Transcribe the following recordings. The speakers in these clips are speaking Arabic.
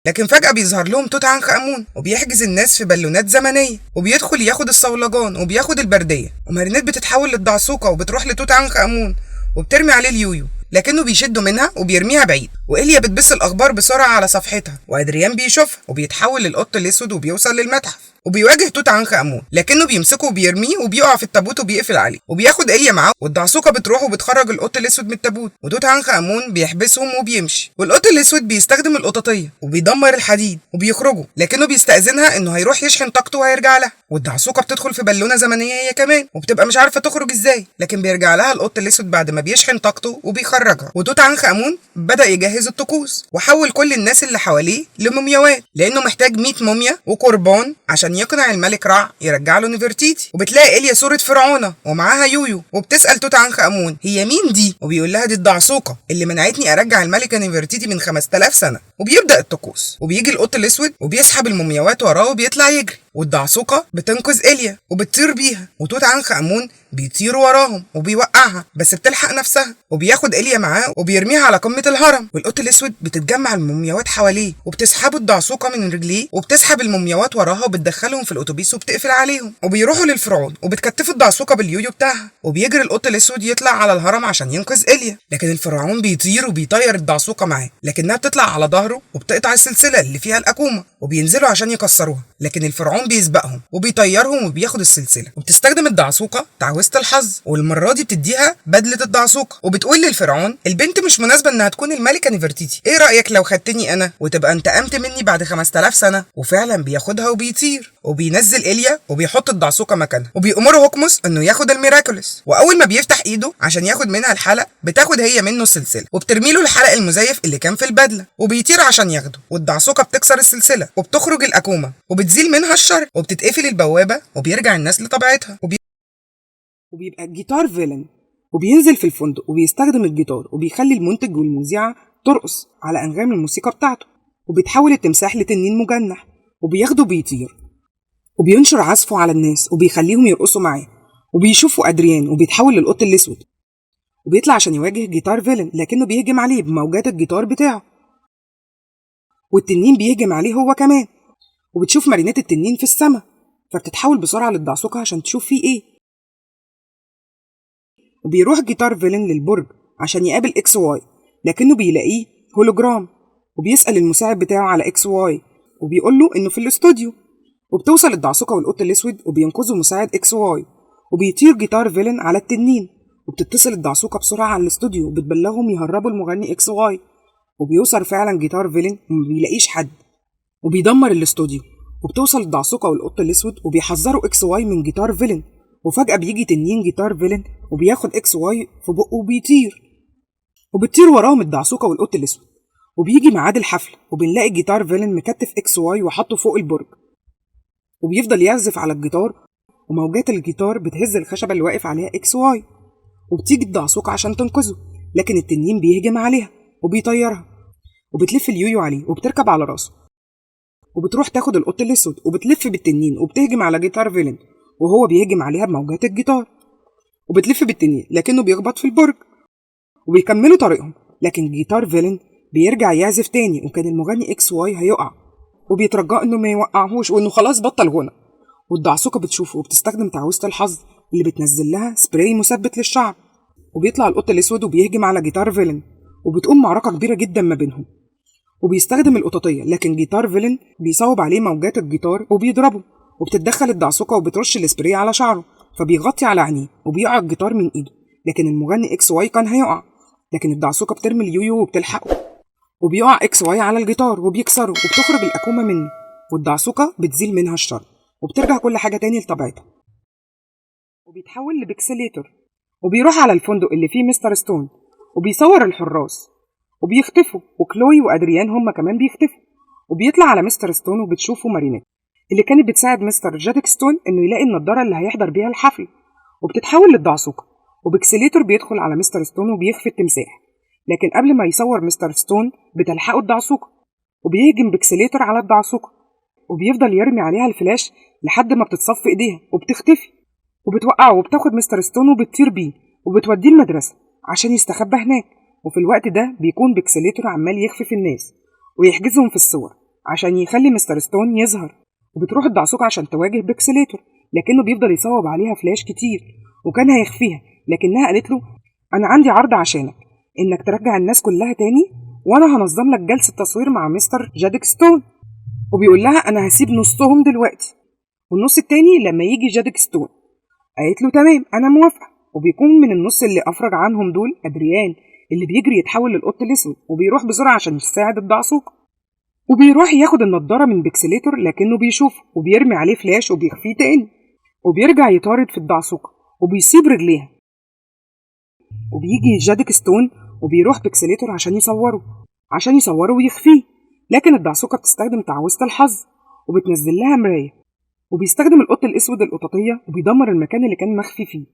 لكن فجأة بيظهر لهم توت عنخ آمون وبيحجز الناس في بالونات زمنية، وبيدخل ياخد الصولجان وبياخد البردية، ومارينيت بتتحول للدعسوقة وبتروح لتوت عنخ آمون وبترمي عليه اليويو، لكنه بيشده منها وبيرميها بعيد، وإيليا بتبث الأخبار بسرعة على صفحتها، وأدريان بيشوفها وبيتحول للقط الأسود وبيوصل للمتحف وبيواجه توت عنخ آمون، لكنه بيمسكه وبيرميه وبيقع في التابوت وبيقفل عليه، وبياخد إيليا معاه، والدعسوقة بتروح وبتخرج القط الأسود من التابوت، وتوت عنخ آمون بيحبسهم وبيمشي، والقط الأسود بيستخدم القطاطية وبيدمر الحديد وبيخرجوا، لكنه بيستأذنها إنه هيروح يشحن طاقته وهيرجع لها، والدعسوقة بتدخل في بالونة زمنية هي كمان وبتبقى مش عارفة تخرج إزاي، لكن بيرجع لها القط الأسود بعد ما بيشحن طاقته وبيخرجها، وتوت عنخ آمون بدأ يجهز الطقوس وحول كل الناس اللي حواليه لمومياوات، لأنه محتاج 100 موميا وقربان عشان يقنع الملك رع يرجع له نفرتيتي. وبتلاقي إيليا صورة فرعونة ومعاها يويو، وبتسأل توت عنخ آمون هي مين دي، وبيقول لها دي الدعسوقة اللي منعتني أرجع الملكة نفرتيتي من 5000 سنة. وبيبدأ الطقوس وبيجي القط الأسود وبيسحب المومياوات وراه وبيطلع يجري، والدعسوقة بتنقذ إيليا وبتطير بيها، وتوت عنخ آمون بيطير وراهم وبيوقعها بس بتلحق نفسها، وبياخد إيليا معاه وبيرميها على قمة الهرم، والقط الأسود بتتجمع المومياوات حواليه وبتسحبه الدعسوقة من رجليه وبتسحب المومياوات وراها وبتدخلهم في الأتوبيس وبتقفل عليهم، وبيروحوا للفرعون وبتكتفوا الدعسوقة باليويو بتاعها، وبيجري القط الأسود يطلع على الهرم عشان ينقذ إيليا، لكن الفرعون بيطير وبيطير الدعسوقة معاه، لكنها بتطلع على ظهره وبتقطع السلسلة اللي فيها الأكومة، وبينزلوا عشان يكسروها، لكن الفرعون بيسبقهم وبيطيرهم وبياخد السلسلة، وبتستخدم الدعسوقة تعويذة الحظ، والمرة دي بتديها بدلة الدعسوقة، وبتقول للفرعون البنت مش مناسبة انها تكون الملكة نفرتيتي، ايه رأيك لو خدتني انا وتبقى انتقمت مني بعد 5000 سنة؟ وفعلا بياخدها وبيطير وبينزل إيليا وبيحط الدعسوقة مكانها، وبيأمره هوكموس انه ياخد الميراكولس، واول ما بيفتح ايده عشان ياخد منها الحلق بتاخد هي منه السلسلة وبترمي له الحلق المزيف اللي كان في البدلة، وبيطير عشان ياخده، والدعسوقة بتكسر السلسلة وبتخرج الأكومة وبتزيل منها الشر وبتتقفل البوابة وبيرجع الناس لطبيعتها، وبيبقى الجيتار فيلن وبينزل في الفندق وبيستخدم الجيتار وبيخلي المنتج والمذيعة ترقص على أنغام الموسيقى بتاعته، وبيتحول التمساح لتنين مجنح وبياخده بيطير وبينشر عزفه على الناس وبيخليهم يرقصوا معاه، وبيشوفوا أدريان وبيتحول للقط الأسود وبيطلع عشان يواجه جيتار فيلن، لكنه بيهجم عليه بموجات الجيتار بتاعه، والتنين بيهجم عليه هو كمان، وبتشوف مارينيت التنين في السماء فبتتحول بسرعة للدعسوقة عشان تشوف فيه ايه، وبيروح جيتار فيلن للبرج عشان يقابل اكس واي، لكنه بيلاقيه هولوجرام، وبيسأل المساعد بتاعه على اكس واي وبيقول له انه في الاستوديو، وبتوصل الدعسوقة والقط الاسود وبينقذوا مساعد اكس واي، وبيطير جيتار فيلن على التنين، وبتتصل الدعسوقة بسرعة على الاستوديو وبتبلغهم يهربوا المغني اكس واي، وبيوصل فعلا جيتار فيلن وما بيلاقيش حد وبيدمر الاستوديو، وبتوصل الدعسوقة والقط الاسود وبيحذروا اكس واي من جيتار فيلن، وفجأة بيجي تنين جيتار فيلن وبياخد اكس واي في بقه وبيطير، وبتطير وراهم الدعسوقة والقط الاسود، وبيجي ميعاد الحفلة وبنلاقي جيتار فيلن مكتف اكس واي وحطه فوق البرج، وبيفضل يعزف على الجيتار، وموجات الجيتار بتهز الخشبة اللي واقف عليها اكس واي، وبتيجي الدعسوقة عشان تنقذه، لكن التنين بيهجم عليها وبيطيرها، وبتلف اليويو عليه وبتركب على راسه، وبتروح تاخد القط الاسود وبتلف بالتنين وبتهجم على جيتار فيلن وهو بيهجم عليها بموجات الجيتار، وبتلف بالتنين لكنه بيخبط في البرج، وبيكملوا طريقهم، لكن جيتار فيلن بيرجع يعزف تاني، وكان المغني اكس واي هيقع وبيترجاه انه ما يوقعهوش وانه خلاص بطل غنى، والدعسوقة بتشوفه وبتستخدم تعويذة الحظ اللي بتنزل لها سبراي مثبت للشعر، وبيطلع القط الاسود وبيهجم على جيتار فيلن، وبتقوم معركة كبيرة جدا ما بينهم، وبيستخدم القطاطية، لكن جيتار فيلن بيصوب عليه موجات الجيتار وبيضربه، وبتتدخل الدعسوقة وبترش السبراي على شعره فبيغطي على عينيه وبيقع الجيتار من ايده، لكن المغني اكس واي كان هيقع، لكن الدعسوقة بترمي اليويو وبتلحقه، وبيقع اكس واي على الجيتار وبيكسره وبتخرج الأكومة منه، والدعسوقة بتزيل منها الشر وبترجع كل حاجة تاني لطبيعتها، وبيتحول لبيكسليتور وبيروح على الفندق اللي فيه مستر ستون وبيصور الحراس وبيختفوا، وكلوي وأدريان هما كمان بيختفوا، وبيطلع على مستر ستون وبتشوفه مارينيت اللي كانت بتساعد مستر جادك ستون انه يلاقي النضارة اللي هيحضر بيها الحفل، وبتتحول للدعسوقة، وبيكسليتور بيدخل على مستر ستون وبيخفي التمساح، لكن قبل ما يصور مستر ستون بتلحقه الدعسوقة وبيهجم بيكسليتور على الدعسوقة، وبيفضل يرمي عليها الفلاش لحد ما بتتصفي ايديها وبتختفي، وبتوقعه وبتاخد مستر ستون وبتطير بيه وبتوديه المدرسة عشان يستخبى هناك، وفي الوقت ده بيكون بيكسليتور عمال يخفي في الناس ويحجزهم في الصور عشان يخلي مستر ستون يظهر. وبتروح الدعسوقة عشان تواجه بيكسليتور، لكنه بيفضل يصوب عليها فلاش كتير وكان هيخفيها، لكنها قالت له أنا عندي عرض عشانك، إنك ترجع الناس كلها تاني وأنا هنظم لك جلسة تصوير مع مستر جادك ستون. وبيقول لها أنا هسيب نصهم دلوقتي والنص التاني لما يجي جادك ستون. قالت له تمام أنا موافقة. وبيكون من النص اللي أفرج عنهم دول أدريان اللي بيجري يتحول للقط الأسود وبيروح بسرعة عشان يساعد الدعسوقة. وبيروح ياخد النضارة من بيكسليتور لكنه بيشوفه وبيرمي عليه فلاش وبيخفيه تاني. وبيرجع يطارد في الدعسوقة وبيسيب رجليها. وبيجي جادك ستون وبيروح بيكسليتور عشان يصوره ويخفيه، لكن الدعسوقة بتستخدم تعويذة الحظ وبتنزل لها مراية. وبيستخدم القط الأسود القطاطية وبيدمر المكان اللي كان مخفي فيه،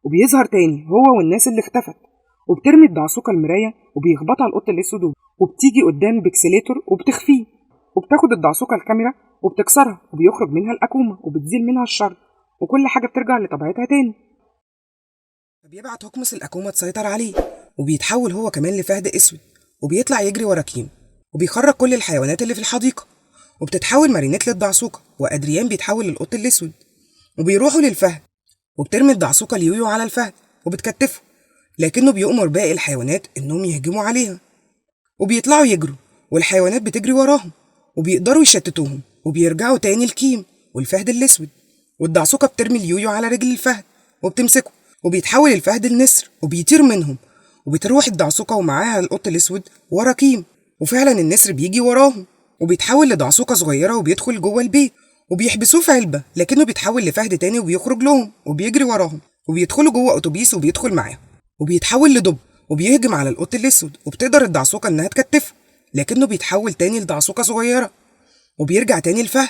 وبيظهر تاني هو والناس اللي اختفت. وبترمي الدعسوقة المراية وبيخبطها القط الأسود وبتيجي قدام بيكسليتور وبتخفيه. وبتاخد الدعسوقة الكاميرا وبتكسرها وبيخرج منها الأكومة وبتزيل منها الشر وكل حاجة بترجع لطبيعتها تاني. فبيبعت هوكمس الأكومة تسيطر عليه وبيتحول هو كمان لفهد أسود وبيطلع يجري ورا كيم وبيخرج كل الحيوانات اللي في الحديقة. وبتتحول مارينيت للدعسوقة وأدريان بيتحول للقط الأسود وبيروحوا للفهد. وبترمي الدعسوقة اليويو على الفهد وبتكتفه، لكنه بيؤمر باقي الحيوانات إنهم يهجموا عليها وبيطلعوا يجروا والحيوانات بتجري وراهم وبيقدروا يشتتوهم وبيرجعوا تاني الكيم والفهد الأسود. والدعسوقة بترمي اليويو على رجل الفهد وبتمسكه وبيتحول الفهد النسر وبيطير منهم. وبتروح الدعسوقة ومعاها القط الأسود ورا كيم، وفعلا النسر بيجي وراهم وبيتحول لدعسوقة صغيرة وبيدخل جوه البيت وبيحبسوه في علبة، لكنه بيتحول لفهد تاني وبيخرج لهم وبيجري وراهم وبيدخلوا جوه أتوبيس وبيدخل معاهم وبيتحول لدب وبيهجم على القط الأسود. وبتقدر الدعسوقة إنها تكتفه، لكنه بيتحول تاني لدعسوقة صغيرة وبيرجع تاني الفهد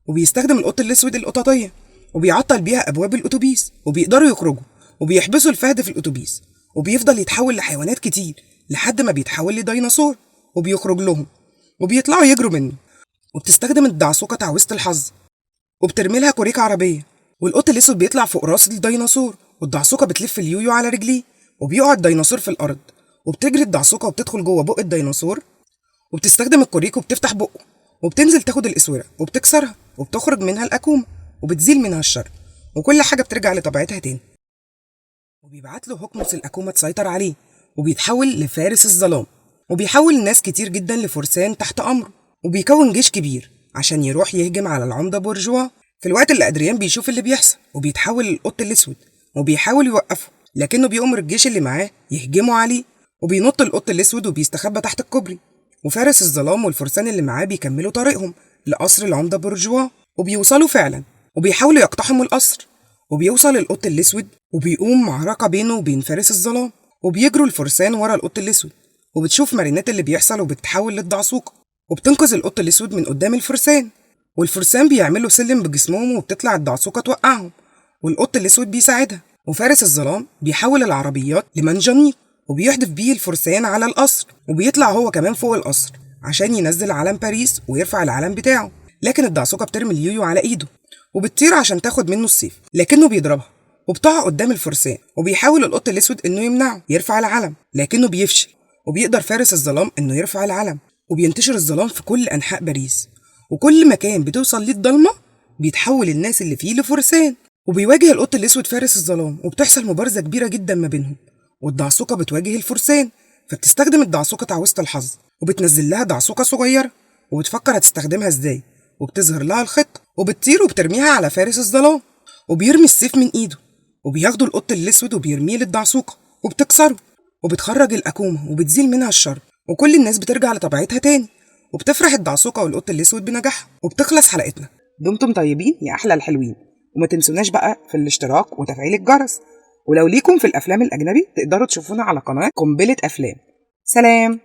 وبيستخدم القط الأسود القطاطية وبيعطل بيها أبواب الأتوبيس وبيقدروا يخرجوا وبيحبسوا الفهد في الأتوبيس. وبيفضل يتحول لحيوانات كتير لحد ما بيتحول لديناصور وبيخرج لهم وبيطلعوا يجروا منه. وبتستخدم الدعسوقة تعويذة الحظ وبترمي لها كوريك عربية والقط الأسود بيطلع فوق راس الديناصور والدعسوقة بتلف اليويو على رجليه وبيقع الديناصور في الأرض. وبتجري الدعسوقة وبتدخل جوه بق الديناصور وبتستخدم الكوريك وبتفتح بقه وبتنزل تاخد الأسورة وبتكسرها وبتخرج منها الأكومة وبتزيل منها الشر وكل حاجة بترجع لطبيعتها تاني. وبيبعت له هوكموس الأكومة تسيطر عليه وبيتحول لفارس الظلام وبيحول ناس كتير جدا لفرسان تحت أمره وبيكون جيش كبير عشان يروح يهجم على العمدة بورجوا. في الوقت اللي أدريان بيشوف اللي بيحصل وبيتحول للقط الأسود وبيحاول يوقفه، لكنه بيأمر الجيش اللي معاه يهجموا عليه وبينط القط الأسود وبيستخبى تحت الكوبري. وفارس الظلام والفرسان اللي معاه بيكملوا طريقهم لقصر العمدة بورجوا وبيوصلوا فعلا وبيحاولوا يقتحموا القصر. وبيوصل القط الأسود وبيقوم معركة بينه وبين فارس الظلام وبيجروا الفرسان ورا القط الأسود. وبتشوف مارينيت اللي بيحصل وبتتحول للدعسوقة وبتنقذ القط الأسود من قدام الفرسان. والفرسان بيعملوا سلم بجسمهم وبتطلع الدعسوقة توقعهم والقط الأسود بيساعدها. وفارس الظلام بيحول العربيات لمنجنيق وبيحدف بيه الفرسان على القصر وبيطلع هو كمان فوق القصر عشان ينزل علم باريس ويرفع العلم بتاعه، لكن الدعسوقة بترمي اليويو على ايده وبتطير عشان تاخد منه السيف، لكنه بيضربها وبتقع قدام الفرسان. وبيحاول القط الأسود انه يمنعه يرفع العلم لكنه بيفشل، وبيقدر فارس الظلام انه يرفع العلم وبينتشر الظلام في كل انحاء باريس. وكل مكان بتوصل ليه الضلمة بيتحول الناس اللي فيه لفرسان. وبيواجه القط الأسود فارس الظلام وبتحصل مبارزة كبيرة جدا ما بينهم، والدعسوقة بتواجه الفرسان. فبتستخدم الدعسوقة تعويذة الحظ وبتنزل لها دعسوقة صغيرة وبتفكر هتستخدمها ازاي، وبتظهر لها الخطة وبتطير وبترميها على فارس الظلام وبيرمي السيف من ايده وبياخدوا القط الأسود وبيرميه للدعسوقة وبتكسره وبتخرج الأكومة وبتزيل منها الشر وكل الناس بترجع لطبيعتها تاني. وبتفرح الدعسوقة والقط الأسود بنجاحها وبتخلص حلقتنا. دمتم طيبين يا أحلى الحلوين، وما تنسوناش بقى في الاشتراك وتفعيل الجرس. ولو ليكم في الأفلام الأجنبي تقدروا تشوفونا على قناة قنبلة أفلام. سلام.